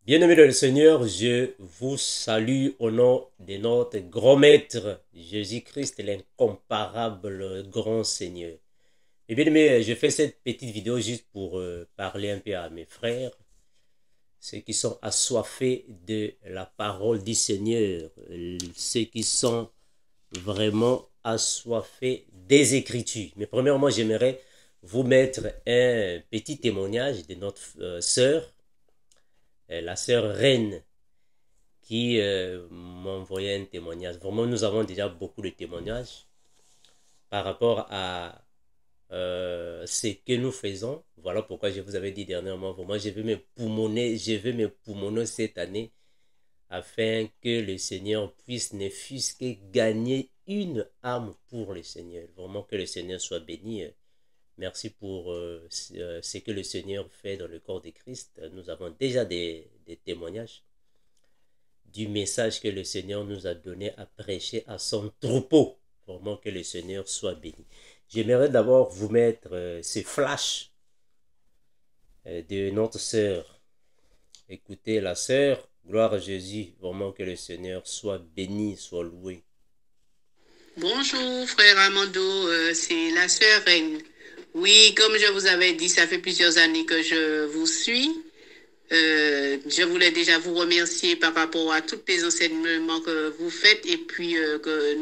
Bien-aimés dans le Seigneur, je vous salue au nom de notre grand maître, Jésus-Christ, l'incomparable grand Seigneur. Et bien-aimés, je fais cette petite vidéo juste pour parler un peu à mes frères, ceux qui sont assoiffés de la parole du Seigneur, ceux qui sont vraiment assoiffés des Écritures. Mais premièrement, j'aimerais vous mettre un petit témoignage de notre sœur, la sœur Reine, qui m'a envoyé un témoignage. Vraiment, nous avons déjà beaucoup de témoignages par rapport à ce que nous faisons. Voilà pourquoi je vous avais dit dernièrement, vraiment, je veux me poumonner cette année afin que le Seigneur puisse ne fût-ce que gagner une âme pour le Seigneur. Vraiment que le Seigneur soit béni. Merci pour ce que le Seigneur fait dans le corps de Christ. Nous avons déjà des témoignages du message que le Seigneur nous a donné à prêcher à son troupeau. Vraiment que le Seigneur soit béni. J'aimerais d'abord vous mettre ces flashs de notre sœur. Écoutez la sœur, gloire à Jésus, vraiment que le Seigneur soit béni, soit loué. Bonjour frère Amando, c'est la sœur Reine. Oui, comme je vous avais dit, ça fait plusieurs années que je vous suis. Je voulais déjà vous remercier par rapport à tous les enseignements que vous faites et puis que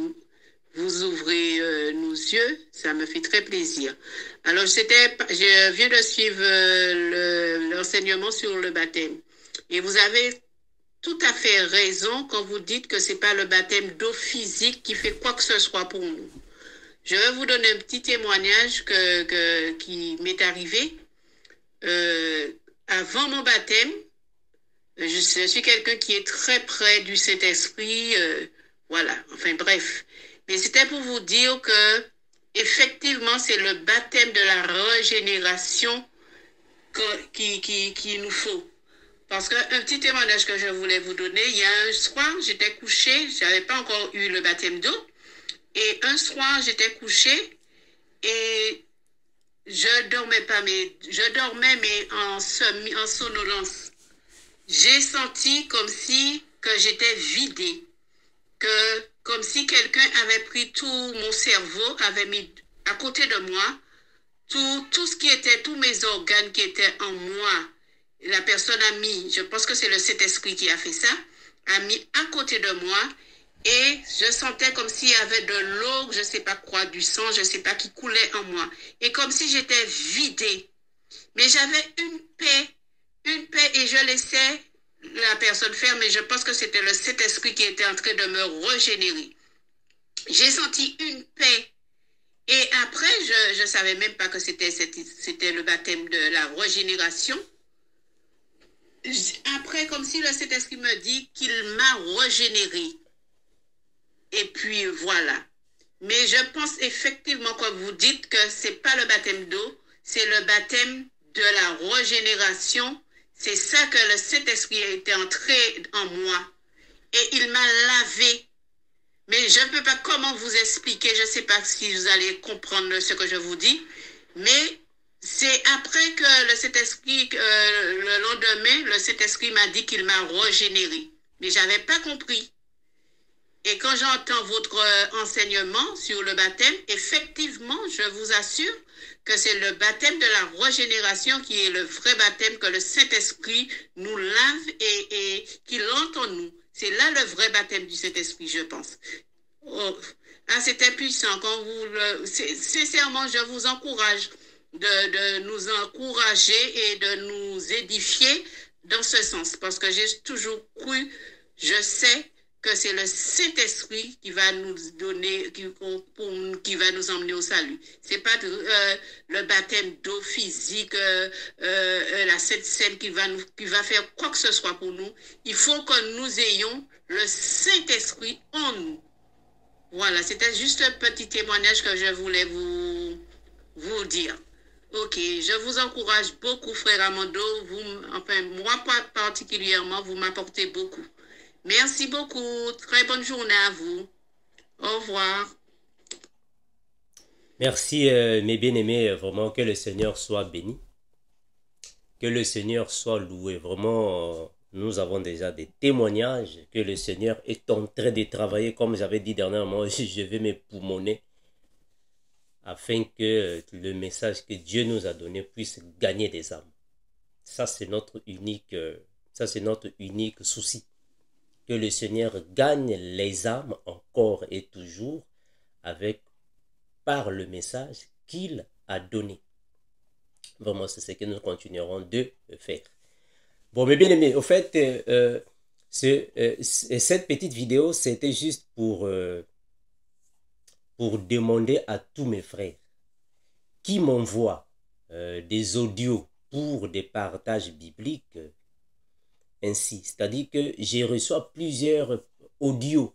vous ouvrez nos yeux. Ça me fait très plaisir. Alors, je viens de suivre l'enseignement sur le baptême. Et vous avez tout à fait raison quand vous dites que c'est pas le baptême d'eau physique qui fait quoi que ce soit pour nous. Je vais vous donner un petit témoignage qui m'est arrivé. Avant mon baptême, je suis quelqu'un qui est très près du Saint-Esprit. Voilà, enfin bref. Mais c'était pour vous dire que effectivement, c'est le baptême de la régénération qui nous faut. Parce qu'un petit témoignage que je voulais vous donner, il y a un soir, j'étais couchée, je n'avais pas encore eu le baptême d'eau. Et un soir, j'étais couchée et je dormais mais en somnolence. J'ai senti comme si que j'étais vidée, comme si quelqu'un avait pris tout mon cerveau, avait mis à côté de moi, tout ce qui était, tous mes organes qui étaient en moi. La personne a mis, je pense que c'est le Saint-Esprit qui a fait ça, a mis à côté de moi et je sentais comme s'il y avait de l'eau, je ne sais pas quoi, du sang, je ne sais pas, qui coulait en moi. Et comme si j'étais vidée. Mais j'avais une paix et je laissais la personne faire, mais je pense que c'était le Saint-Esprit qui était en train de me régénérer. J'ai senti une paix. Et après, je ne savais même pas que c'était le baptême de la régénération. Après, comme si le Saint-Esprit me dit qu'il m'a régénéré. Et puis voilà. Mais je pense effectivement, comme vous dites, que ce n'est pas le baptême d'eau, c'est le baptême de la régénération. C'est ça que le Saint-Esprit a été entré en moi. Et il m'a lavé. Mais je ne peux pas comment vous expliquer, je ne sais pas si vous allez comprendre ce que je vous dis, mais c'est après que le Saint-Esprit, le lendemain, le Saint-Esprit m'a dit qu'il m'a régénéré. Mais je n'avais pas compris. Et quand j'entends votre enseignement sur le baptême, effectivement, je vous assure que c'est le baptême de la régénération qui est le vrai baptême que le Saint-Esprit nous lave et qu'il entre en nous. C'est là le vrai baptême du Saint-Esprit, je pense. Oh. Ah, c'était puissant. Sincèrement, je vous encourage de nous encourager et de nous édifier dans ce sens. Parce que j'ai toujours cru, je sais que c'est le Saint-Esprit qui va nous donner, qui va nous emmener au salut. C'est pas le baptême d'eau physique, la Sainte Seine qui va faire quoi que ce soit pour nous. Il faut que nous ayons le Saint-Esprit en nous. Voilà, c'était juste un petit témoignage que je voulais vous dire. Ok, je vous encourage beaucoup, frère Amando. Enfin, moi particulièrement, vous m'apportez beaucoup. Merci beaucoup. Très bonne journée à vous. Au revoir. Merci mes bien-aimés, vraiment que le Seigneur soit béni, que le Seigneur soit loué. Vraiment, nous avons déjà des témoignages que le Seigneur est en train de travailler, comme j'avais dit dernièrement, je vais me poumonner afin que le message que Dieu nous a donné puisse gagner des âmes. Ça, c'est notre unique souci. Que le Seigneur gagne les âmes encore et toujours par le message qu'il a donné. Vraiment, c'est ce que nous continuerons de faire. Bon, mes bien-aimés, au fait, cette petite vidéo, c'était juste pour demander à tous mes frères qui m'envoient des audios pour des partages bibliques ainsi. C'est-à-dire que j'ai reçu plusieurs audios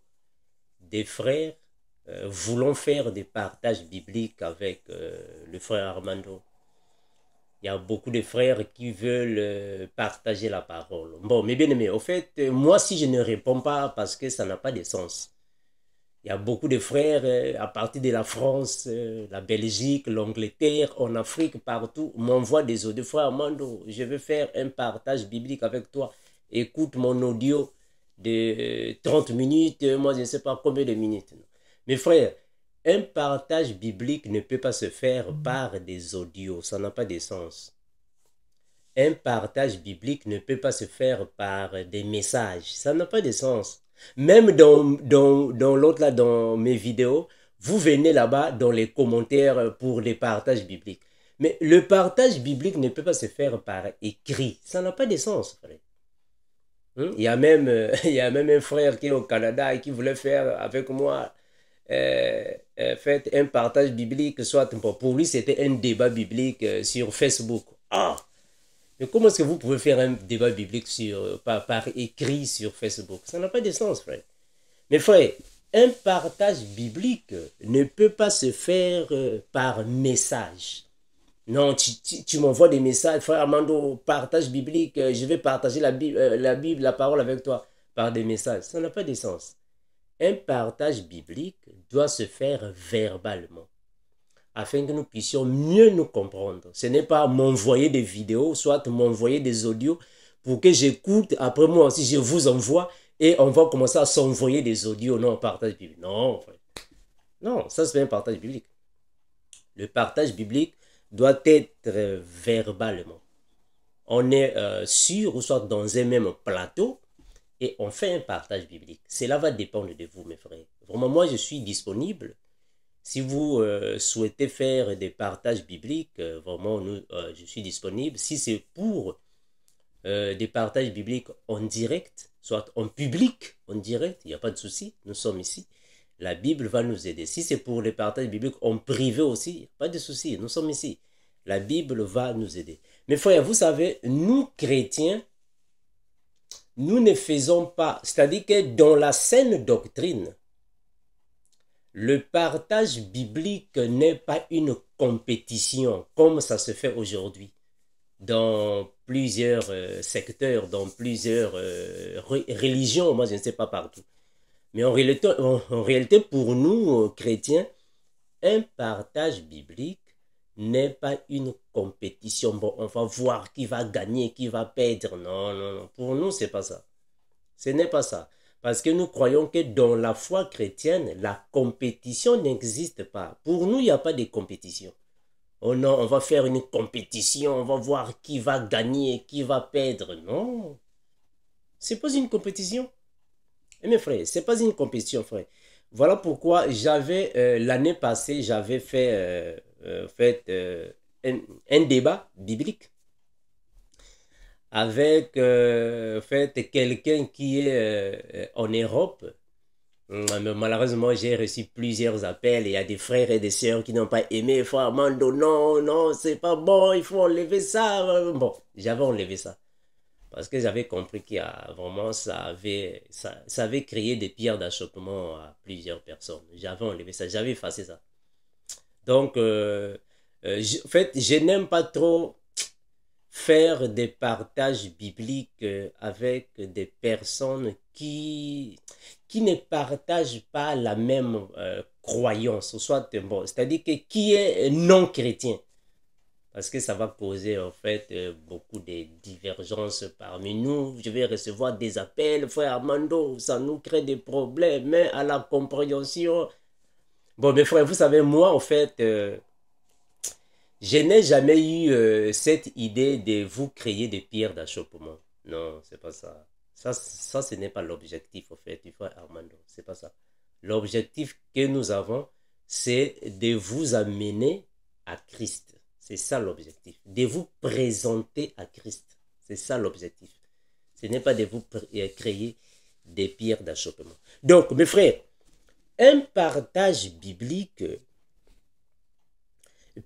des frères voulant faire des partages bibliques avec le frère Armando. Il y a beaucoup de frères qui veulent partager la parole. Bon, mes bien-aimés, au fait, moi, si je ne réponds pas, parce que ça n'a pas de sens. Il y a beaucoup de frères à partir de la France, la Belgique, l'Angleterre, en Afrique, partout, m'envoient des audios. Frère Armando, je veux faire un partage biblique avec toi. Écoute mon audio de 30 minutes, moi je ne sais pas combien de minutes. Mes frères, un partage biblique ne peut pas se faire par des audios, ça n'a pas de sens. Un partage biblique ne peut pas se faire par des messages, ça n'a pas de sens. Même dans l'autre là, dans mes vidéos, vous venez là-bas dans les commentaires pour des partages bibliques. Mais le partage biblique ne peut pas se faire par écrit, ça n'a pas de sens, frère. Il y a même un frère qui est au Canada et qui voulait faire avec moi un partage biblique, soit pour lui c'était un débat biblique sur Facebook. Ah! Mais comment est-ce que vous pouvez faire un débat biblique par écrit sur Facebook? Ça n'a pas de sens, frère. Mais frère, un partage biblique ne peut pas se faire par message. Non, tu m'envoies des messages, frère Armando, partage biblique, je vais partager la Bible, la parole avec toi par des messages. Ça n'a pas de sens. Un partage biblique doit se faire verbalement afin que nous puissions mieux nous comprendre. Ce n'est pas m'envoyer des vidéos, soit m'envoyer des audios pour que j'écoute. Après moi aussi, je vous envoie et on va commencer à s'envoyer des audios. Non, partage biblique. Non, frère. Non, ça c'est un partage biblique. Le partage biblique doit être verbalement. On est sûr, ou soit dans un même plateau, et on fait un partage biblique. Cela va dépendre de vous, mes frères. Vraiment, moi, je suis disponible. Si vous souhaitez faire des partages bibliques, vraiment, je suis disponible. Si c'est pour des partages bibliques en direct, soit en public, en direct, il n'y a pas de souci, nous sommes ici. La Bible va nous aider. Si c'est pour les partages bibliques en privé aussi, pas de souci, nous sommes ici. La Bible va nous aider. Mais frères, vous savez, nous chrétiens, nous ne faisons pas, c'est-à-dire que dans la saine doctrine, le partage biblique n'est pas une compétition comme ça se fait aujourd'hui dans plusieurs secteurs, dans plusieurs religions, moi je ne sais pas partout. Mais en réalité, pour nous, chrétiens, un partage biblique n'est pas une compétition. Bon, on va voir qui va gagner, qui va perdre. Non, non, non. Pour nous, ce n'est pas ça. Ce n'est pas ça. Parce que nous croyons que dans la foi chrétienne, la compétition n'existe pas. Pour nous, il n'y a pas de compétition. Oh non, on va faire une compétition, on va voir qui va gagner, qui va perdre. Non. Ce n'est pas une compétition. Et mes frères, ce n'est pas une compétition, frère. Voilà pourquoi l'année passée, j'avais fait, un débat biblique avec quelqu'un qui est en Europe. Mais malheureusement, j'ai reçu plusieurs appels et il y a des frères et des sœurs qui n'ont pas aimé. Frère Armando, non, non, c'est pas bon, il faut enlever ça. Bon, j'avais enlevé ça. Parce que j'avais compris qu'il y a vraiment, ça avait créé des pierres d'achoppement à plusieurs personnes. J'avais enlevé ça, j'avais effacé ça. Donc, en fait, je n'aime pas trop faire des partages bibliques avec des personnes qui ne partagent pas la même croyance, soit bon, c'est-à-dire que qui est non chrétien. Parce que ça va causer en fait beaucoup de divergences parmi nous. Je vais recevoir des appels, frère Armando, ça nous crée des problèmes, mais à la compréhension. Bon, mes frères, vous savez, moi, en fait, je n'ai jamais eu cette idée de vous créer des pierres d'achoppement. Non, c'est pas ça. Ça, ce n'est pas l'objectif, en fait, du frère Armando. C'est pas ça. L'objectif que nous avons, c'est de vous amener à Christ. C'est ça l'objectif. De vous présenter à Christ. C'est ça l'objectif. Ce n'est pas de vous créer des pierres d'achoppement. Donc, mes frères, un partage biblique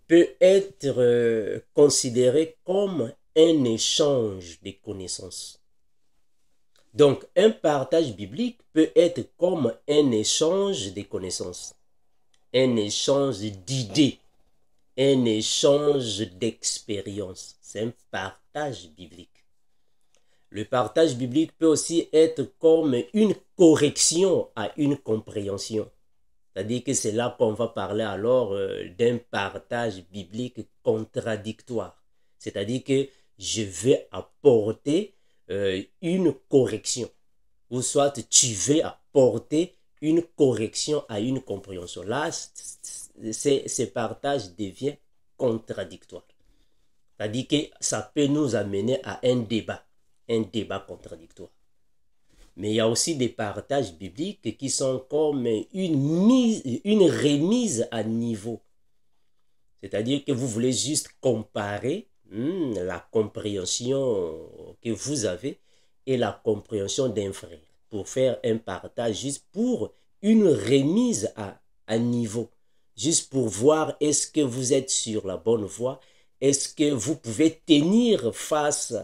peut être considéré comme un échange de connaissances. Donc, un partage biblique peut être comme un échange de connaissances, un échange d'idées, un échange d'expériences. C'est un partage biblique. Le partage biblique peut aussi être comme une correction à une compréhension. C'est-à-dire que c'est là qu'on va parler alors d'un partage biblique contradictoire. C'est-à-dire que je vais apporter une correction. Ou soit tu veux apporter une correction à une compréhension. Là, ce partage devient contradictoire. C'est-à-dire que ça peut nous amener à un débat contradictoire. Mais il y a aussi des partages bibliques qui sont comme une remise à niveau. C'est-à-dire que vous voulez juste comparer la compréhension que vous avez et la compréhension d'un frère. Pour faire un partage, juste pour une remise à niveau. Juste pour voir est-ce que vous êtes sur la bonne voie. Est-ce que vous pouvez tenir face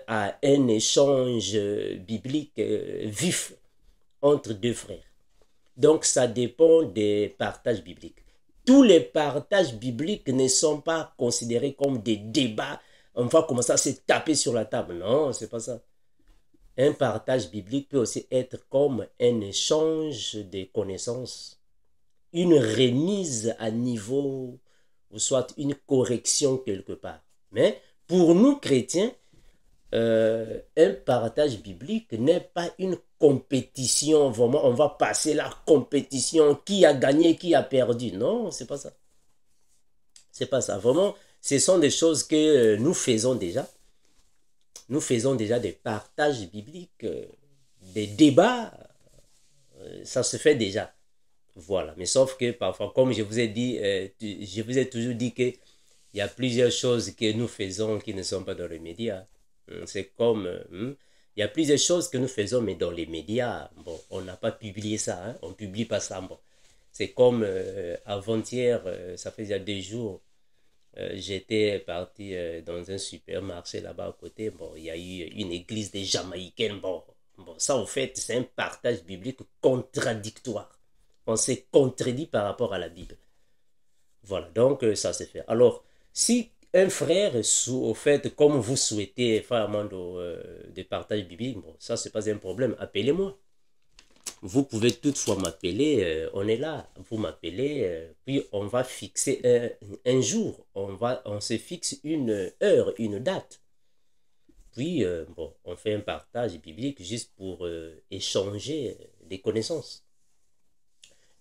à un échange biblique vif entre deux frères. Donc, ça dépend des partages bibliques. Tous les partages bibliques ne sont pas considérés comme des débats. On va commencer à se taper sur la table. Non, c'est pas ça. Un partage biblique peut aussi être comme un échange de connaissances, une remise à niveau, ou soit une correction quelque part. Mais pour nous chrétiens, un partage biblique n'est pas une compétition, vraiment, on va passer la compétition, qui a gagné, qui a perdu. Non, c'est pas ça. C'est pas ça. Vraiment, ce sont des choses que nous faisons déjà. Nous faisons déjà des partages bibliques, des débats, ça se fait déjà. Voilà. Mais sauf que parfois, comme je vous ai dit, je vous ai toujours dit qu'il y a plusieurs choses que nous faisons qui ne sont pas dans les médias. C'est comme, il y a plusieurs choses que nous faisons, mais dans les médias, bon, on n'a pas publié ça, hein, on ne publie pas ça. Bon. C'est comme avant-hier, ça fait déjà 2 jours, j'étais parti dans un supermarché là-bas à côté. Bon, il y a eu une église des Jamaïcains. Bon, ça en fait, c'est un partage biblique contradictoire. On s'est contredit par rapport à la Bible. Voilà, donc ça se fait. Alors, si un frère, au fait, comme vous souhaitez, frère Armando, de partage biblique, bon, ça, c'est pas un problème. Appelez-moi. Vous pouvez toutefois m'appeler, on est là. Vous m'appelez, puis on va fixer un jour. On se fixe une heure, une date. Puis, bon, on fait un partage biblique juste pour échanger des connaissances.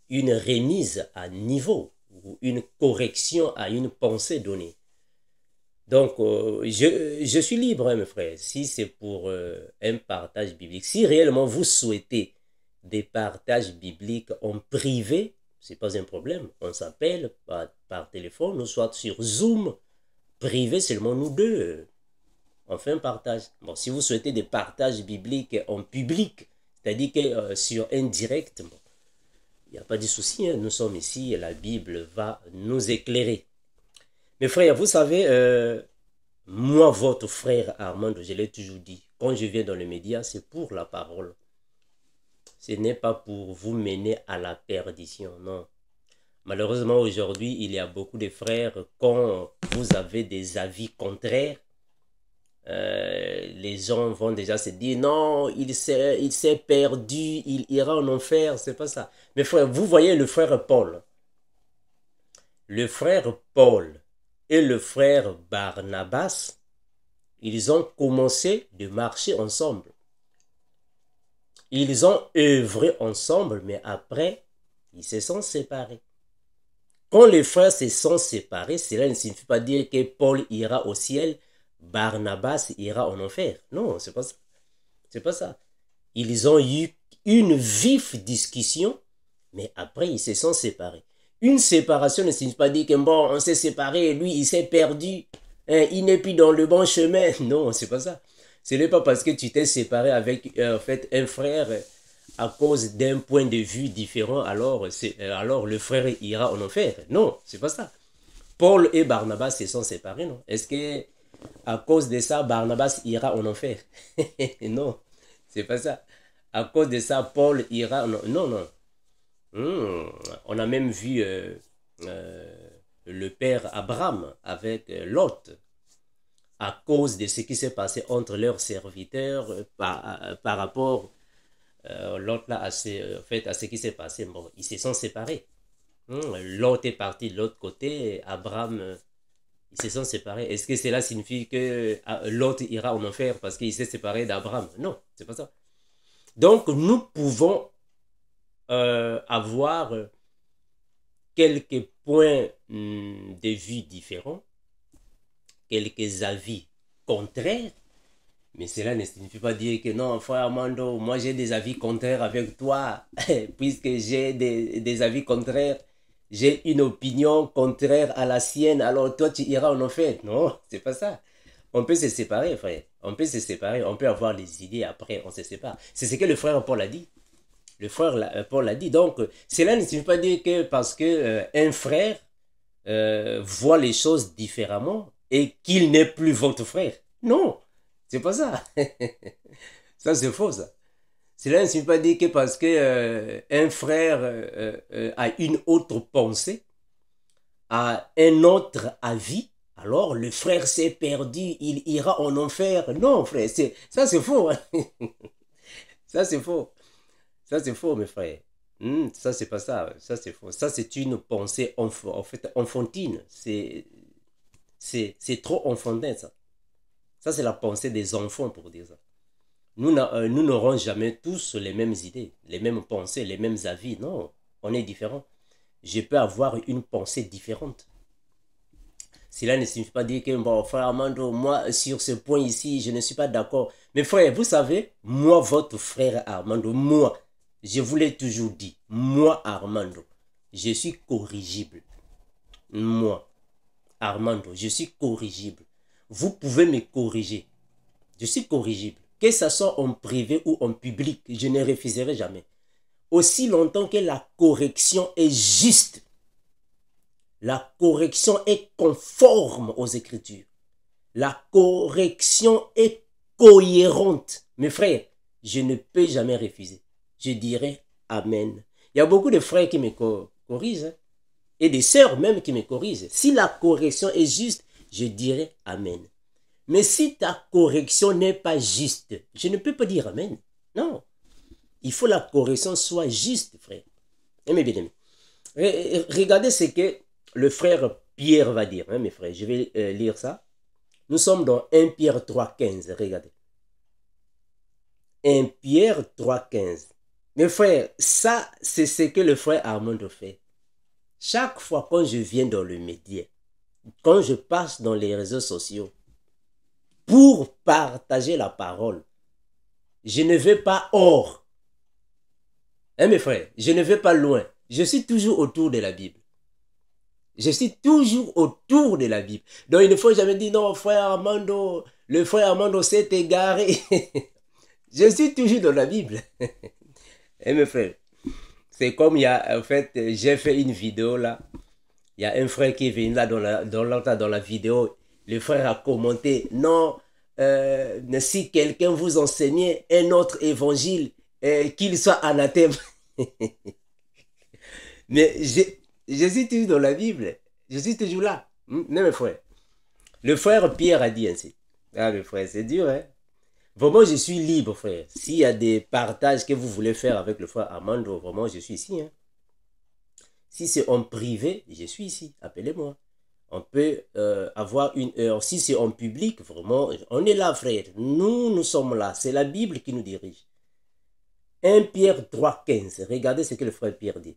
Une remise à niveau ou une correction à une pensée donnée. Donc, je suis libre, hein, mes frères, si c'est pour un partage biblique. Si réellement vous souhaitez des partages bibliques en privé, ce n'est pas un problème. On s'appelle par téléphone ou soit sur Zoom, privé seulement nous deux. On fait un partage. Bon, si vous souhaitez des partages bibliques en public, c'est-à-dire que sur un direct, bon, il n'y a pas de souci, hein, nous sommes ici et la Bible va nous éclairer. Mes frères, vous savez, moi, votre frère Armando, je l'ai toujours dit, quand je viens dans les médias, c'est pour la parole. Ce n'est pas pour vous mener à la perdition, non. Malheureusement, aujourd'hui, il y a beaucoup de frères, quand vous avez des avis contraires, les gens vont déjà se dire, non, il s'est perdu, il ira en enfer, c'est pas ça. Mais frère, vous voyez le frère Paul. Le frère Paul et le frère Barnabas, ils ont commencé de marcher ensemble. Ils ont œuvré ensemble, mais après, ils se sont séparés. Quand les frères se sont séparés, cela ne signifie pas dire que Paul ira au ciel, Barnabas ira en enfer. Non, c'est pas ça. C'est pas ça. Ils ont eu une vive discussion, mais après, ils se sont séparés. Une séparation ne signifie pas dire que bon, on s'est séparés, lui, il s'est perdu, hein, il n'est plus dans le bon chemin. Non, c'est pas ça. Ce n'est pas parce que tu t'es séparé avec en fait, un frère à cause d'un point de vue différent, alors le frère ira en enfer. Non, c'est pas ça. Paul et Barnabas se sont séparés, non? Est-ce que à cause de ça, Barnabas ira en enfer? Non, c'est pas ça. À cause de ça, Paul ira en enfer. Non, non. On a même vu le père Abraham avec Lot. À cause de ce qui s'est passé entre leurs serviteurs par rapport Lot là, à ce qui s'est passé. Bon, ils se sont séparés. Lot est parti de l'autre côté, Abraham, ils se sont séparés. Est-ce que cela signifie que Lot ira en enfer parce qu'il s'est séparé d'Abraham? Non, c'est pas ça. Donc, nous pouvons avoir quelques points de vue différents, quelques avis contraires, mais cela ne signifie pas dire que non, frère Armando, moi j'ai des avis contraires avec toi, puisque j'ai des avis contraires, j'ai une opinion contraire à la sienne, alors toi tu iras en enfer. Non, c'est pas ça. On peut se séparer, frère. On peut se séparer, on peut avoir des idées, après on se sépare. C'est ce que le frère Paul a dit. Le frère Paul a dit. Donc, cela ne signifie pas dire que parce que un frère voit les choses différemment et qu'il n'est plus votre frère. Non, c'est pas ça. Ça, c'est faux, ça. Cela ne signifie pas dire que parce que un frère a une autre pensée, a un autre avis, alors le frère s'est perdu, il ira en enfer. Non, frère, ça c'est faux. Ça c'est faux. Ça, c'est faux, mes frères. Ça, c'est pas ça. Ça, c'est faux. Ça, c'est une pensée en fait, enfantine. C'est trop enfantin, ça. Ça, c'est la pensée des enfants, pour dire ça. Nous n'aurons jamais tous les mêmes idées, les mêmes pensées, les mêmes avis. Non, on est différents. Je peux avoir une pensée différente. Cela ne signifie pas dire que, bon, frère Armando, moi, sur ce point ici, je ne suis pas d'accord. Mais frère, vous savez, moi, votre frère Armando, moi, je vous l'ai toujours dit, moi, Armando, je suis corrigible. Moi, Armando, je suis corrigible. Vous pouvez me corriger. Je suis corrigible. Que ce soit en privé ou en public, je ne refuserai jamais. Aussi longtemps que la correction est juste, la correction est conforme aux Écritures, la correction est cohérente. Mes frères, je ne peux jamais refuser. Je dirais Amen. Il y a beaucoup de frères qui me corrigent, hein, et des sœurs même qui me corrigent. Si la correction est juste, je dirais Amen. Mais si ta correction n'est pas juste, je ne peux pas dire Amen. Non. Il faut que la correction soit juste, frère. Mes bien-aimés. Regardez ce que le frère Pierre va dire, hein, mes frères. Je vais lire ça. Nous sommes dans 1 Pierre 3,15. Regardez. 1 Pierre 3,15. Mes frères, ça, c'est ce que le frère Armando fait. Chaque fois quand je viens dans le média, quand je passe dans les réseaux sociaux, pour partager la parole, je ne vais pas hors. Hein, mes frères, je ne vais pas loin. Je suis toujours autour de la Bible. Je suis toujours autour de la Bible. Donc, il ne faut jamais dire, non, frère Armando, le frère Armando s'est égaré. Je suis toujours dans la Bible. Et mes frères, c'est comme il y a, en fait, j'ai fait une vidéo là. Il y a un frère qui est venu là dans la vidéo. Le frère a commenté, non, si quelqu'un vous enseignait un autre évangile, qu'il soit anathème. Mais je suis toujours dans la Bible. Je suis toujours là. Non, mes frères. Le frère Pierre a dit ainsi. Ah, mes frères, c'est dur, hein. Vraiment, je suis libre, frère. S'il y a des partages que vous voulez faire avec le frère Armando, vraiment, je suis ici. Hein. Si c'est en privé, je suis ici. Appelez-moi. On peut avoir une heure. Si c'est en public, vraiment, on est là, frère. Nous sommes là. C'est la Bible qui nous dirige. 1 Pierre 3,15. Regardez ce que le frère Pierre dit.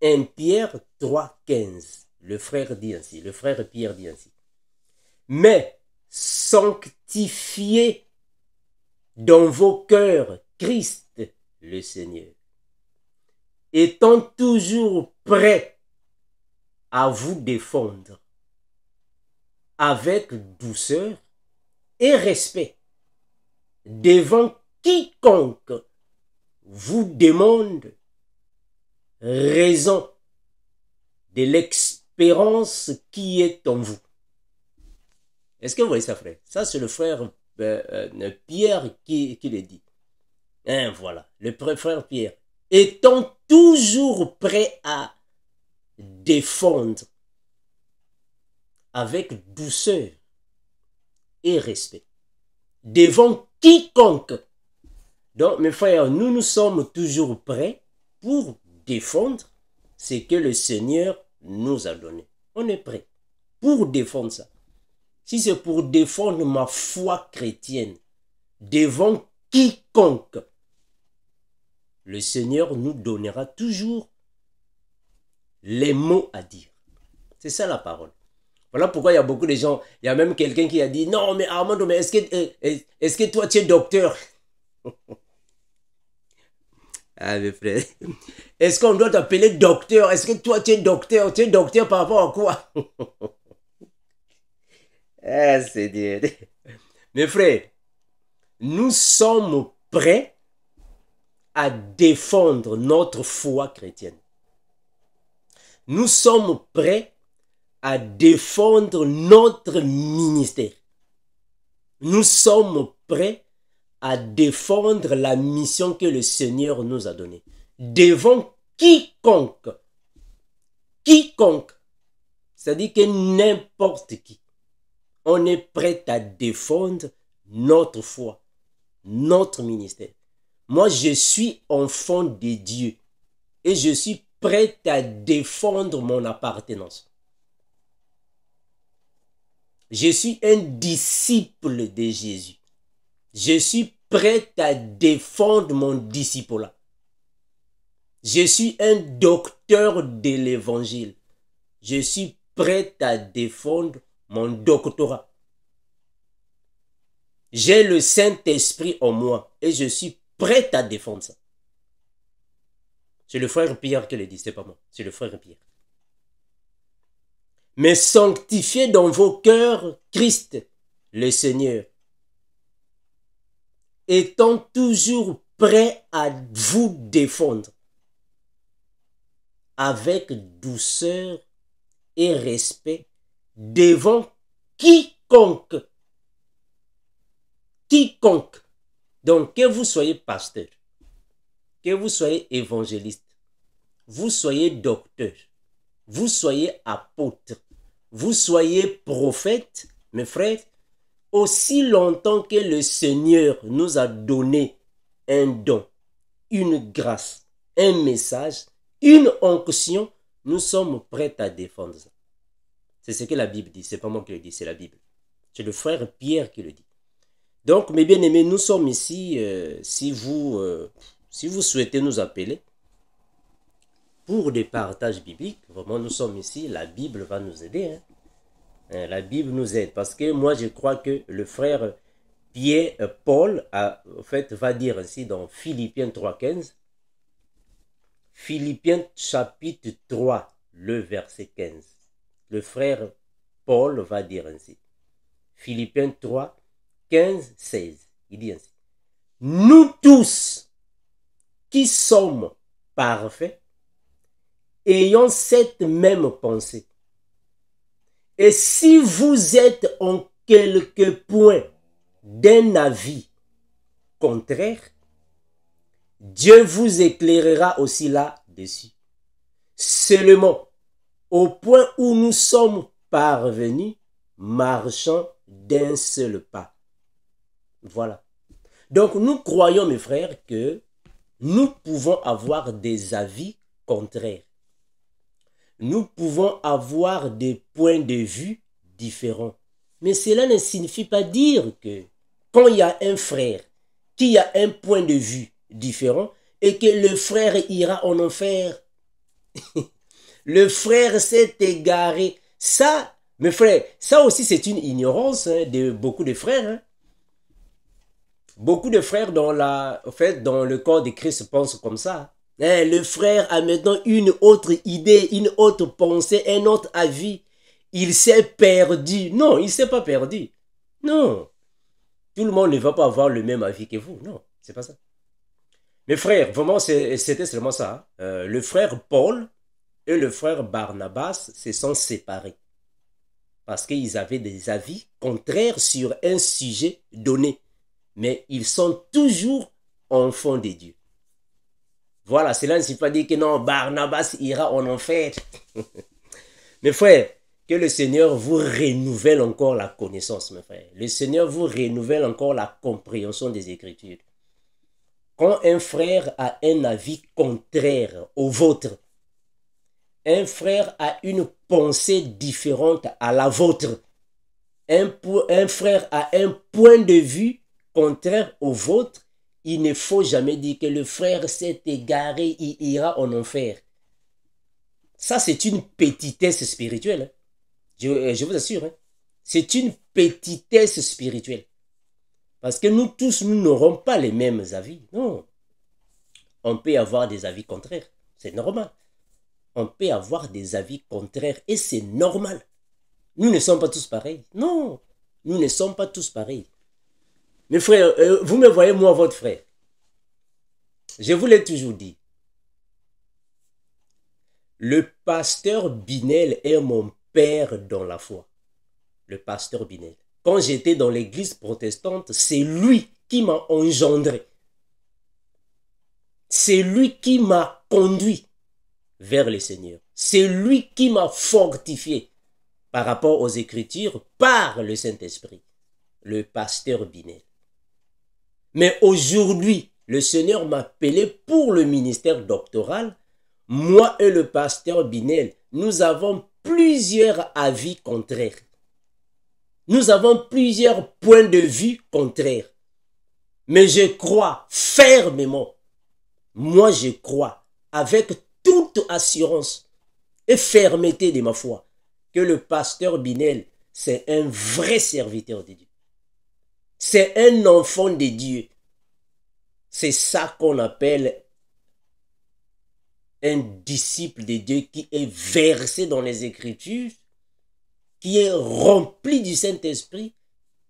1 Pierre 3,15. Le frère dit ainsi. Le frère Pierre dit ainsi. Mais sanctifiez dans vos cœurs Christ le Seigneur, étant toujours prêt à vous défendre avec douceur et respect devant quiconque vous demande raison de l'expérience qui est en vous. Est-ce que vous voyez ça, frère? Ça, c'est le frère Pierre qui le dit. Hein, voilà, le frère Pierre. Étant toujours prêt à défendre avec douceur et respect devant quiconque. Donc, mes frères, nous sommes toujours prêts pour défendre ce que le Seigneur nous a donné. On est prêt pour défendre ça. Si c'est pour défendre ma foi chrétienne devant quiconque, le Seigneur nous donnera toujours les mots à dire. C'est ça la parole. Voilà pourquoi il y a beaucoup de gens, il y a même quelqu'un qui a dit, non mais Armando, mais est-ce que toi tu es docteur? Ah mes frères, est-ce qu'on doit t'appeler docteur? Est-ce que toi tu es docteur? Tu es docteur par rapport à quoi? Ah c'est Dieu. Mes frères, nous sommes prêts à défendre notre foi chrétienne. Nous sommes prêts à défendre notre ministère. Nous sommes prêts à défendre la mission que le Seigneur nous a donnée. Devant quiconque. Quiconque. C'est-à-dire que n'importe qui. On est prêt à défendre notre foi, notre ministère. Moi, je suis enfant de Dieu et je suis prêt à défendre mon appartenance. Je suis un disciple de Jésus. Je suis prêt à défendre mon disciple-là. Je suis un docteur de l'évangile. Je suis prêt à défendre mon doctorat. J'ai le Saint-Esprit en moi et je suis prêt à défendre ça. C'est le frère Pierre qui le dit, c'est pas moi, c'est le frère Pierre. Mais sanctifiez dans vos cœurs Christ, le Seigneur, étant toujours prêt à vous défendre avec douceur et respect devant quiconque. Quiconque. Donc, que vous soyez pasteur, que vous soyez évangéliste, vous soyez docteur, vous soyez apôtre, vous soyez prophète, mes frères, aussi longtemps que le Seigneur nous a donné un don, une grâce, un message, une onction, nous sommes prêts à défendre ça. C'est ce que la Bible dit, c'est pas moi qui le dis, c'est la Bible. C'est le frère Pierre qui le dit. Donc, mes bien-aimés, nous sommes ici, si vous souhaitez nous appeler pour des partages bibliques, vraiment, nous sommes ici, la Bible va nous aider. La Bible nous aide, parce que moi, je crois que le frère Paul, en fait, va dire ainsi dans Philippiens 3,15, Philippiens chapitre 3, le verset 15. Le frère Paul va dire ainsi. Philippiens 3, 15, 16. Il dit ainsi. Nous tous qui sommes parfaits, ayons cette même pensée. Et si vous êtes en quelque point d'un avis contraire, Dieu vous éclairera aussi là-dessus. Seulement, au point où nous sommes parvenus, marchant d'un seul pas. Voilà. Donc, nous croyons, mes frères, que nous pouvons avoir des avis contraires. nous pouvons avoir des points de vue différents. Mais cela ne signifie pas dire que quand il y a un frère qui a un point de vue différent et que le frère ira en enfer, le frère s'est égaré. Ça, mes frères, ça aussi c'est une ignorance de beaucoup de frères. Beaucoup de frères dans le corps de Christ pensent comme ça. Le frère a maintenant une autre idée, une autre pensée, un autre avis. Il s'est perdu. Non, il ne s'est pas perdu. Non. Tout le monde ne va pas avoir le même avis que vous. Non, c'est pas ça. Mes frères, vraiment, c'était seulement ça. Le frère Paul et le frère Barnabas se sont séparés. Parce qu'ils avaient des avis contraires sur un sujet donné. Mais ils sont toujours enfants de Dieu. Voilà, cela ne signifie pas dire que non, Barnabas ira en enfer. Mes frères, que le Seigneur vous renouvelle encore la connaissance, mes frères. Le Seigneur vous renouvelle encore la compréhension des Écritures. Quand un frère a un avis contraire au vôtre, un frère a une pensée différente à la vôtre, un frère a un point de vue contraire au vôtre, il ne faut jamais dire que le frère s'est égaré, il ira en enfer. Ça, c'est une petitesse spirituelle. Je vous assure. C'est une petitesse spirituelle. Parce que nous tous, nous n'aurons pas les mêmes avis. Non. On peut avoir des avis contraires. C'est normal. On peut avoir des avis contraires et c'est normal. Nous ne sommes pas tous pareils. Non. Nous ne sommes pas tous pareils. Mes frères, vous me voyez, moi, votre frère. Je vous l'ai toujours dit. Le pasteur Binel est mon père dans la foi. Le pasteur Binel. Quand j'étais dans l'église protestante, c'est lui qui m'a engendré. C'est lui qui m'a conduit vers le Seigneur. C'est lui qui m'a fortifié par rapport aux Écritures par le Saint-Esprit. Le pasteur Binel. Mais aujourd'hui, le Seigneur m'a appelé pour le ministère doctoral. Moi et le pasteur Binel, nous avons plusieurs avis contraires. Nous avons plusieurs points de vue contraires. Mais je crois fermement, moi je crois avec toute assurance et fermeté de ma foi que le pasteur Binel, c'est un vrai serviteur de Dieu. C'est un enfant de Dieu. C'est ça qu'on appelle un disciple de Dieu qui est versé dans les Écritures, qui est rempli du Saint-Esprit,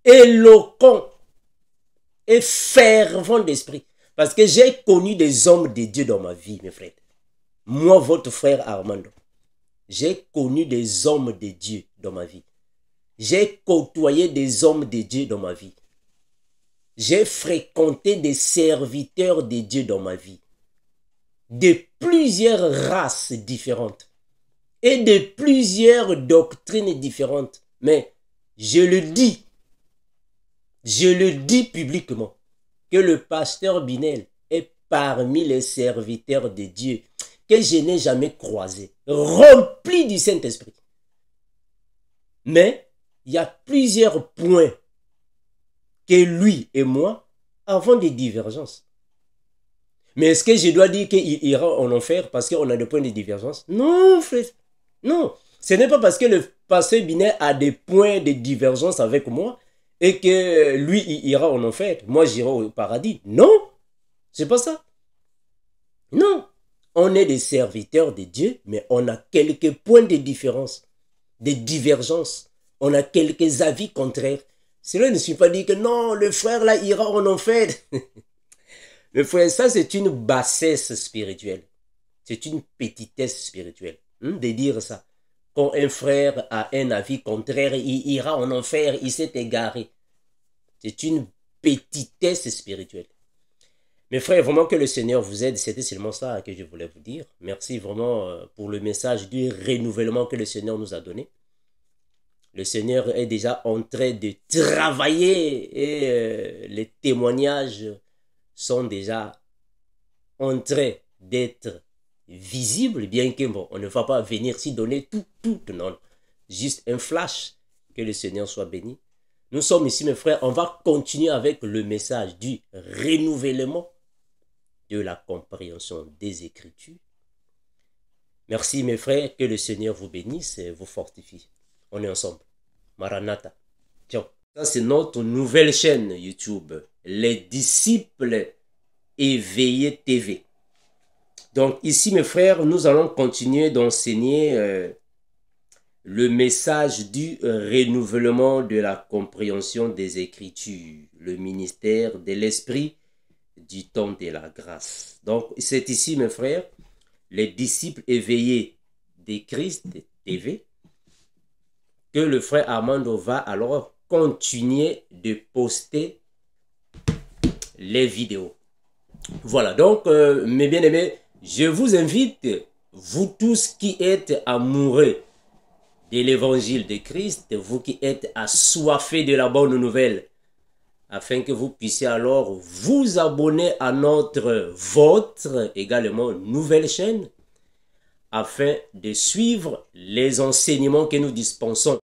éloquent et fervent d'esprit. Parce que j'ai connu des hommes de Dieu dans ma vie, mes frères. Moi, votre frère Armando, j'ai connu des hommes de Dieu dans ma vie. J'ai côtoyé des hommes de Dieu dans ma vie. J'ai fréquenté des serviteurs de Dieu dans ma vie. De plusieurs races différentes. Et de plusieurs doctrines différentes. Mais je le dis publiquement, que le pasteur Binel est parmi les serviteurs de Dieu que je n'ai jamais croisé, rempli du Saint-Esprit. Mais il y a plusieurs points que lui et moi avons des divergences. Mais est-ce que je dois dire qu'il ira en enfer parce qu'on a des points de divergence? Non, frère. Non. Ce n'est pas parce que le pasteur Binel a des points de divergence avec moi et que lui, il ira en enfer. Moi, j'irai au paradis. Non. C'est pas ça. Non. On est des serviteurs de Dieu, mais on a quelques points de différence, de divergence. On a quelques avis contraires. Cela ne suffit pas dire que non, le frère là ira en enfer. Le frère, ça c'est une bassesse spirituelle. C'est une petitesse spirituelle de dire ça. Quand un frère a un avis contraire, il ira en enfer, il s'est égaré. C'est une petitesse spirituelle. Mes frères, vraiment que le Seigneur vous aide. C'était seulement ça que je voulais vous dire. Merci vraiment pour le message du renouvellement que le Seigneur nous a donné. Le Seigneur est déjà en train de travailler et les témoignages sont déjà en train d'être visible, bien que bon, on ne va pas venir s'y donner tout, non. Juste un flash, que le Seigneur soit béni. Nous sommes ici, mes frères, on va continuer avec le message du renouvellement de la compréhension des Écritures. Merci, mes frères, que le Seigneur vous bénisse et vous fortifie. On est ensemble. Maranatha. Ciao. Ça, c'est notre nouvelle chaîne YouTube, Les Disciples Éveillés TV. Donc ici, mes frères, nous allons continuer d'enseigner le message du renouvellement de la compréhension des Écritures, le ministère de l'Esprit du temps de la grâce. Donc c'est ici, mes frères, les disciples éveillés de Christ TV, que le frère Armando va alors continuer de poster les vidéos. Voilà, donc mes bien-aimés, je vous invite, vous tous qui êtes amoureux de l'évangile de Christ, vous qui êtes assoiffés de la bonne nouvelle, afin que vous puissiez alors vous abonner à votre également nouvelle chaîne, afin de suivre les enseignements que nous dispensons